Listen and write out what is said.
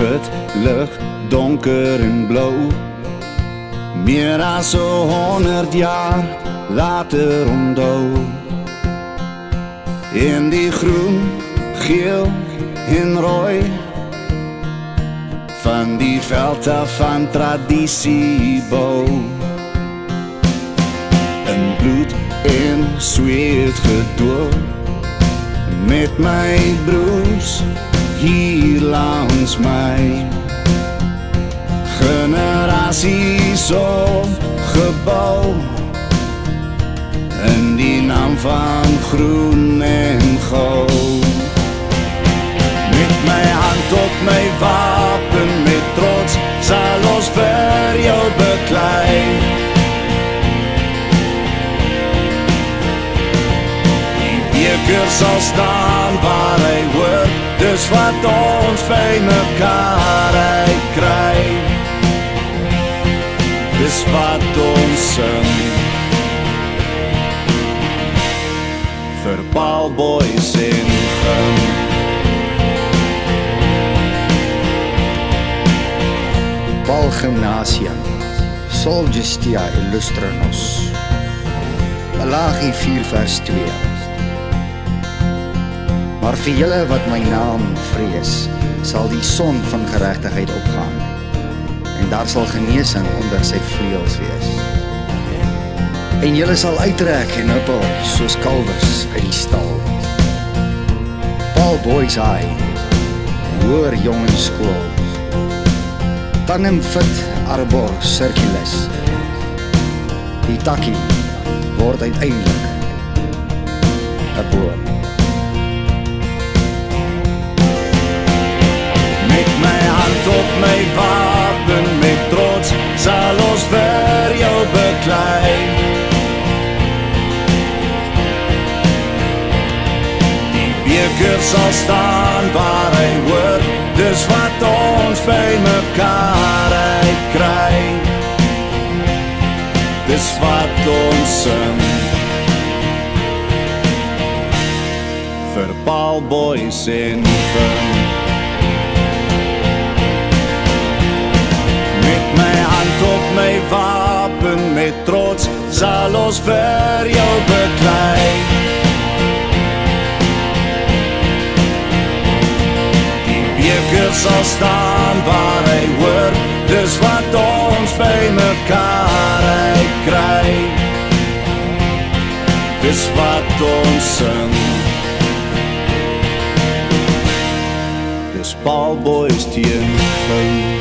Wit lig, donker en blou, meer as 100 jaar later onthou. In die groen, geel en rooi van die veld af van tradisie bou. In bloed en sweet gedoop met my broers hier langs my. Generasies opgebou in die naam van groen en goud. Met my hand op my wapen, met trots sal ons vir jou beklei. Die beker sal staan waar hy hoort, dis wat ons by mekaar uitkry. Dis wat ons sing vir Paul Boys en Gim. Paul Gymnasium, Sol Justia Illustranos, Malagi 4 vers 2. Maar vir julle wat my naam vrees, sal die son van geregtigheid opgaan, en daar sal genesing onder sy vleuels wees. En julle sal uittrek en huppel soos kalwers uit die stal. Paul Boys High, Hoër Jongensskool, Tandem Fit Arbor Circulus. Die takkie word uiteindelik 'n boom. Met my hand op my wapen, met trots sal ons vir jou beklei. Die beker sal staan waar hy hoort, dis wat ons by mekaar uitkry. Dis wat ons sing vir Paul Boys en Gim. Met my hand op my wapen, met trots sal ons vir jou beklei. Die beker sal staan waar hy hoort, dis wat ons by mekaar uitkry. Dis wat ons sing. Dis Paul Boys teen Gim.